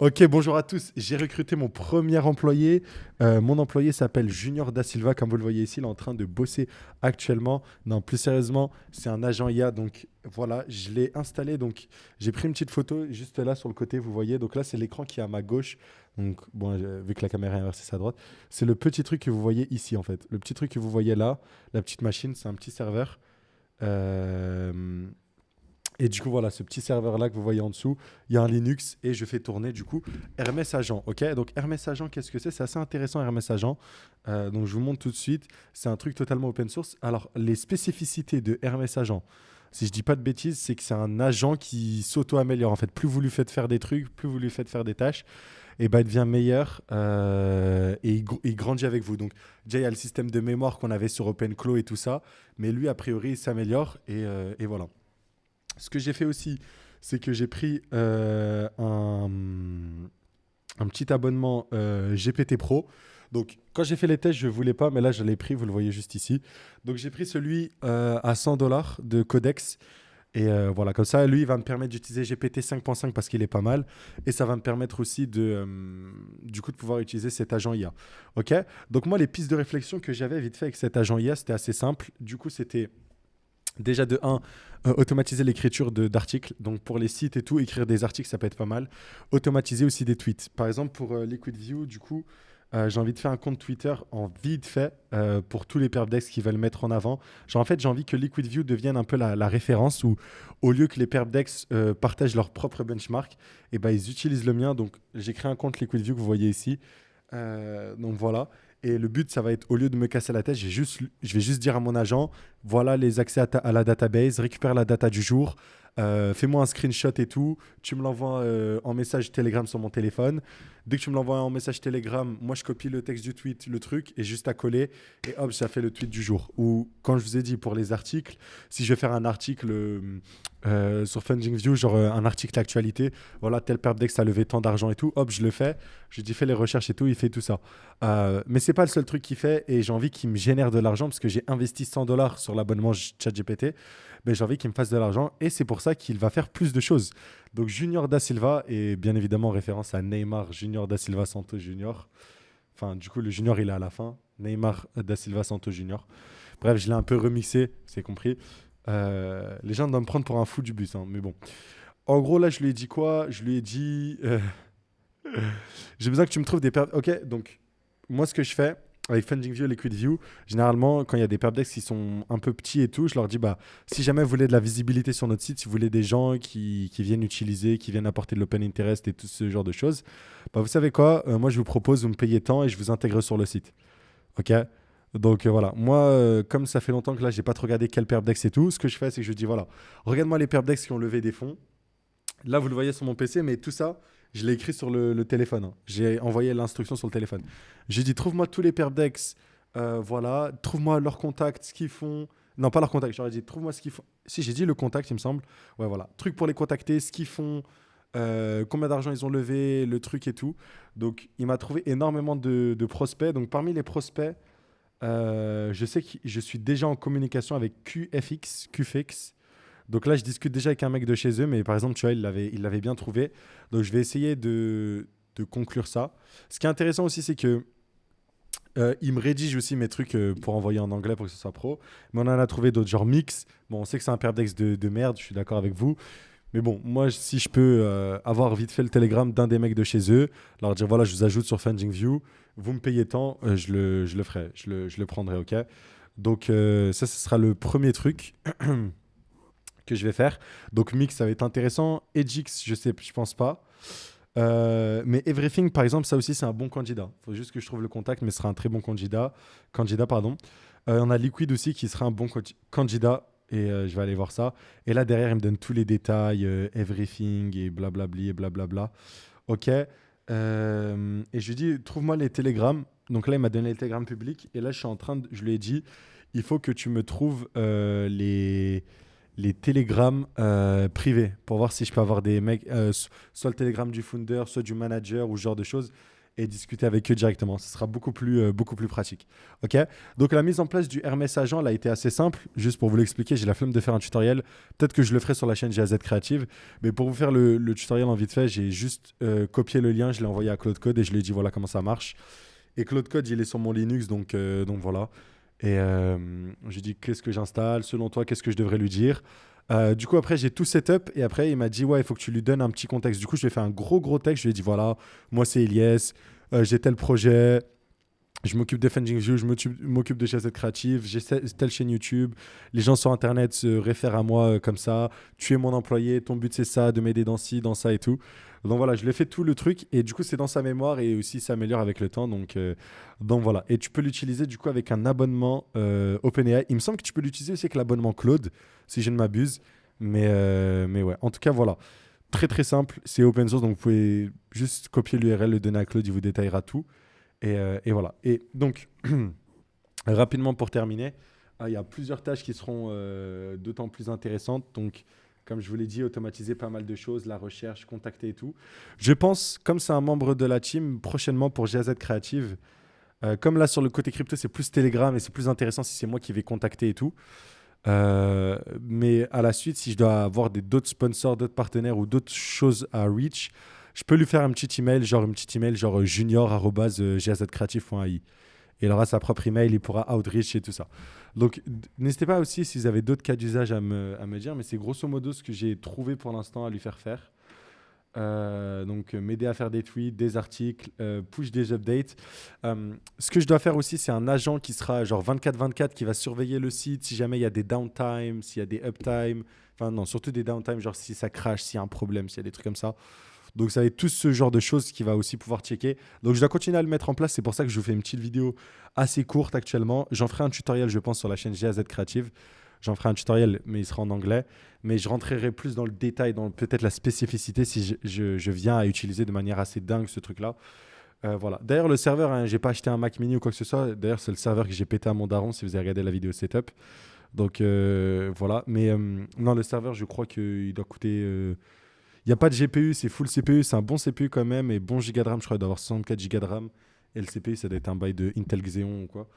Ok, bonjour à tous. J'ai recruté mon premier employé. Mon employé s'appelle Junior Da Silva, comme vous le voyez ici. Il est en train de bosser actuellement. Non, plus sérieusement, c'est un agent IA. Donc voilà, je l'ai installé. Donc j'ai pris une petite photo juste là sur le côté, vous voyez. Donc là, c'est l'écran qui est à ma gauche. Donc bon, vu que la caméra est inversée, c'est à droite. C'est le petit truc que vous voyez ici en fait. Le petit truc que vous voyez là, la petite machine, c'est un petit serveur. Euh, Et du coup, voilà, ce petit serveur-là que vous voyez en dessous, il y a un Linux et je fais tourner du coup Hermès Agent. Ok, donc Hermès Agent, qu'est-ce que c'est? C'est assez intéressant, Hermès Agent. Donc je vous montre tout de suite. C'est un truc totalement open source. Alors, les spécificités de Hermès Agent, si je dis pas de bêtises, c'est que c'est un agent qui s'auto-améliore. En fait, plus vous lui faites faire des trucs, plus vous lui faites faire des tâches, et ben il devient meilleur et il grandit avec vous. Donc, déjà, il y a le système de mémoire qu'on avait sur OpenClaw et tout ça, mais lui, a priori, il s'améliore et voilà. Ce que j'ai fait aussi, c'est que j'ai pris un petit abonnement GPT Pro. Donc, quand j'ai fait les tests, je ne voulais pas, mais là, je l'ai pris, vous le voyez juste ici. Donc, j'ai pris celui à 100 dollars de Codex. Et voilà, comme ça, lui, il va me permettre d'utiliser GPT 5.5 parce qu'il est pas mal. Et ça va me permettre aussi du coup, de pouvoir utiliser cet agent IA. OK. Donc, moi, les pistes de réflexion que j'avais vite fait avec cet agent IA, c'était assez simple. Du coup, c'était déjà de un, automatiser l'écriture d'articles. Donc pour les sites et tout, écrire des articles, ça peut être pas mal. Automatiser aussi des tweets. Par exemple, pour Liquid View, du coup, j'ai envie de faire un compte Twitter en vite fait pour tous les perpdex qui veulent mettre en avant. Genre, en fait, j'ai envie que Liquid View devienne un peu la référence où, au lieu que les perpdex partagent leur propre benchmark, et ben, ils utilisent le mien. Donc, j'ai créé un compte Liquid View que vous voyez ici. Donc voilà. Et le but, ça va être, au lieu de me casser la tête, je vais juste dire à mon agent, voilà les accès à la database, récupère la data du jour, fais-moi un screenshot et tout, tu me l'envoies en message Telegram sur mon téléphone. Dès que tu me l'envoies en message Telegram, moi je copie le texte du tweet, le truc, et juste à coller, et hop, ça fait le tweet du jour. Ou quand je vous ai dit pour les articles, si je vais faire un article sur FundingView, genre un article actualité, voilà, tel perpdex a levé tant d'argent et tout, hop, je le fais, je lui dis fais les recherches et tout, il fait tout ça. Mais c'est pas le seul truc qu'il fait et j'ai envie qu'il me génère de l'argent parce que j'ai investi 100 dollars sur l'abonnement ChatGPT. Mais j'ai envie qu'il me fasse de l'argent et c'est pour ça qu'il va faire plus de choses. Donc Junior Da Silva est bien évidemment en référence à Neymar Junior Da Silva Santos Junior. Enfin, du coup, le Junior il est à la fin. Neymar Da Silva Santos Junior. Bref, je l'ai un peu remixé, c'est compris. Les gens doivent me prendre pour un fou du bus, hein, mais bon. En gros, là, je lui ai dit quoi? Je lui ai dit j'ai besoin que tu me trouves des Ok, donc moi, ce que je fais avec FundingView et LiquidView, généralement, quand il y a des perpdex qui sont un peu petits et tout, je leur dis, bah, si jamais vous voulez de la visibilité sur notre site, si vous voulez des gens qui viennent utiliser, qui viennent apporter de l'open interest et tout ce genre de choses, bah, vous savez quoi, moi, je vous propose, vous me payez tant et je vous intègre sur le site. Ok. Donc voilà, moi, comme ça fait longtemps que là, j'ai pas trop regardé quel perpdex et tout, ce que je fais, c'est que je dis, voilà, regarde-moi les perpdex qui ont levé des fonds. Là, vous le voyez sur mon PC, mais tout ça, je l'ai écrit sur le téléphone, hein. J'ai envoyé l'instruction sur le téléphone. J'ai dit, trouve-moi tous les perpdex, voilà, trouve-moi leurs contacts, ce qu'ils font. Non, pas leurs contacts, j'aurais dit, trouve-moi ce qu'ils font. Si, j'ai dit le contact, il me semble. Ouais, voilà. Truc pour les contacter, ce qu'ils font, combien d'argent ils ont levé, le truc et tout. Donc, il m'a trouvé énormément de prospects. Donc, parmi les prospects, je sais que je suis déjà en communication avec QFX. Donc là, je discute déjà avec un mec de chez eux, mais par exemple, tu vois, il l'avait bien trouvé. Donc je vais essayer de conclure ça. Ce qui est intéressant aussi, c'est que il me rédige aussi mes trucs pour envoyer en anglais pour que ce soit pro. Mais on en a trouvé d'autres, genre Mix. Bon, on sait que c'est un perdex de merde, je suis d'accord avec vous. Mais bon, moi, si je peux avoir vite fait le télégramme d'un des mecs de chez eux, leur dire voilà, je vous ajoute sur FundingView, vous me payez tant, je le ferai, je le prendrai, ok. Donc ça, ce sera le premier truc que je vais faire. Donc Mix, ça va être intéressant. Edgix, je sais, je pense pas. Mais Everything, par exemple, ça aussi, c'est un bon candidat. Il faut juste que je trouve le contact, mais ce sera un très bon candidat, pardon. On a Liquid aussi qui sera un bon candidat. Et je vais aller voir ça. Et là, derrière, il me donne tous les détails, Everything et blablabli et blablabla. Ok. Et je lui dis, trouve-moi les télégrammes. Donc là, il m'a donné les télégrammes publics. Et là, je lui ai dit, il faut que tu me trouves les télégrammes privés pour voir si je peux avoir des mecs, soit le télégramme du founder, soit du manager ou ce genre de choses. et discuter avec eux directement. Ce sera beaucoup plus pratique. Ok. Donc la mise en place du Hermès Agent, elle a été assez simple. Juste pour vous l'expliquer, j'ai la flemme de faire un tutoriel. Peut-être que je le ferai sur la chaîne GAZ Creative. Mais pour vous faire le tutoriel en vite fait, j'ai juste copié le lien, je l'ai envoyé à Claude Code et je lui ai dit voilà comment ça marche. Et Claude Code, il est sur mon Linux, donc voilà. Et je lui ai dit qu'est-ce que j'installe, selon toi, qu'est-ce que je devrais lui dire. Du coup, après, j'ai tout setup et après, il m'a dit ouais, il faut que tu lui donnes un petit contexte. Du coup, je lui ai fait un gros texte. Je lui ai dit voilà, moi, c'est Elias, j'ai tel projet, je m'occupe de Funding View, je m'occupe de chasse créative, j'ai telle chaîne YouTube, les gens sur Internet se réfèrent à moi comme ça, tu es mon employé, ton but c'est ça, de m'aider dans ci, dans ça et tout. Donc voilà, je lui ai fait tout le truc et du coup c'est dans sa mémoire et aussi ça s'améliore avec le temps. Donc voilà, et tu peux l'utiliser du coup avec un abonnement OpenAI. Il me semble que tu peux l'utiliser aussi avec l'abonnement Claude, si je ne m'abuse. Mais ouais, en tout cas voilà, très simple, c'est open source donc vous pouvez juste copier l'URL, le donner à Claude, il vous détaillera tout. Et voilà. Et donc, rapidement pour terminer, il y a plusieurs tâches qui seront d'autant plus intéressantes. Donc, comme je vous l'ai dit, automatiser pas mal de choses, la recherche, contacter et tout. Je pense, comme c'est un membre de la team, prochainement pour GAZ Creative, comme là sur le côté crypto, c'est plus Telegram et c'est plus intéressant si c'est moi qui vais contacter et tout. Mais à la suite, si je dois avoir d'autres sponsors, d'autres partenaires ou d'autres choses à reach, je peux lui faire un petit email, genre junior@gazcreative.ai. Et il aura sa propre email, il pourra outreach et tout ça. Donc, n'hésitez pas aussi si vous avez d'autres cas d'usage à me dire, mais c'est grosso modo ce que j'ai trouvé pour l'instant à lui faire faire. Donc, m'aider à faire des tweets, des articles, push des updates. Ce que je dois faire aussi, c'est un agent qui sera genre 24/24 qui va surveiller le site si jamais il y a des downtime, s'il y a des uptime. Enfin, non, surtout des downtime, genre si ça crash, s'il y a un problème, s'il y a des trucs comme ça. Donc, ça va être tout ce genre de choses qui va aussi pouvoir checker. Donc, je dois continuer à le mettre en place. C'est pour ça que je vous fais une petite vidéo assez courte actuellement. J'en ferai un tutoriel, je pense, sur la chaîne GAZ Creative. J'en ferai un tutoriel, mais il sera en anglais. Mais je rentrerai plus dans le détail, dans peut-être la spécificité si je viens à utiliser de manière assez dingue ce truc-là. Voilà. D'ailleurs, le serveur, hein, j'ai pas acheté un Mac mini ou quoi que ce soit. D'ailleurs, c'est le serveur que j'ai pété à mon daron si vous avez regardé la vidéo setup. Donc voilà. Mais non, le serveur, je crois qu'il doit coûter. Il n'y a pas de GPU, c'est full CPU. C'est un bon CPU quand même et bon giga de RAM. Je crois d'avoir 64 gigas de RAM. Et le CPU, ça doit être un bail de Intel Xeon ou quoi.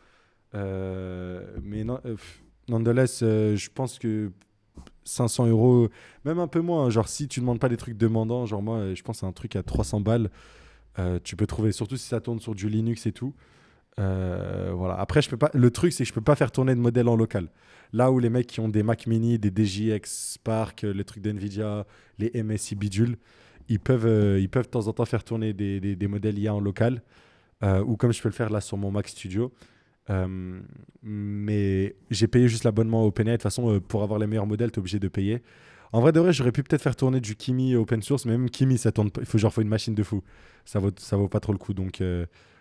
Mais non, nonetheless, je pense que 500 euros, même un peu moins, hein, genre si tu ne demandes pas des trucs demandants, genre moi, je pense à un truc à 300 balles, tu peux trouver, surtout si ça tourne sur du Linux et tout. Voilà. Après, je peux pas, le truc, c'est que je peux pas faire tourner de modèle en local. Là où les mecs qui ont des Mac mini, des DJX Spark, les trucs d'NVIDIA, les MSI bidule, ils peuvent de temps en temps faire tourner des modèles IA en local, ou comme je peux le faire là sur mon Mac Studio. Mais j'ai payé juste l'abonnement OpenAI. De toute façon, pour avoir les meilleurs modèles, tu es obligé de payer. En vrai de vrai, j'aurais pu peut-être faire tourner du Kimi open source, mais même Kimi, ça tourne, faut une machine de fou. Ça vaut pas trop le coup. Donc,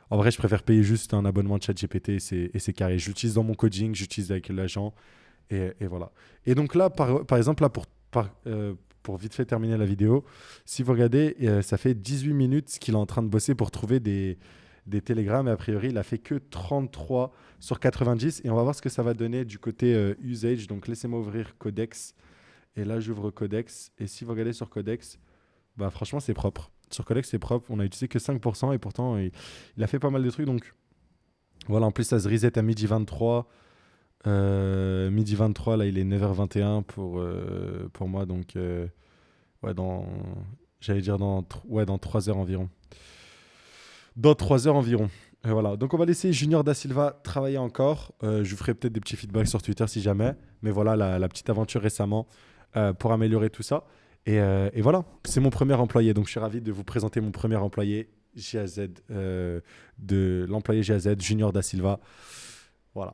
en vrai, je préfère payer juste un abonnement de ChatGPT et c'est carré. Je l'utilise dans mon coding, j'utilise avec l'agent et voilà. Et donc là, par exemple, là, pour vite fait terminer la vidéo, si vous regardez, ça fait 18 minutes qu'il est en train de bosser pour trouver des télégrammes et a priori il a fait que 33 sur 90 et on va voir ce que ça va donner du côté usage. Donc laissez-moi ouvrir Codex et là j'ouvre Codex et si vous regardez sur Codex, bah franchement c'est propre. Sur Codex c'est propre, on a utilisé que 5% et pourtant il a fait pas mal de trucs. Donc voilà, en plus ça se reset à midi 23. Midi 23 là il est 9h21 pour moi donc ouais j'allais dire dans 3 heures environ. Dans 3 heures environ. Voilà. Donc, on va laisser Junior Da Silva travailler encore. Je vous ferai peut-être des petits feedbacks sur Twitter si jamais. Mais voilà, la petite aventure récemment pour améliorer tout ça. Et voilà, c'est mon premier employé. Donc, je suis ravi de vous présenter mon premier employé, GAZ, de l'employé GAZ, Junior Da Silva. Voilà.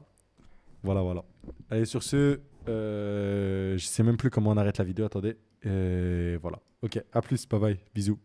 Voilà. Allez, sur ce, je sais même plus comment on arrête la vidéo. Attendez. Voilà. Ok, à plus. Bye bye. Bisous.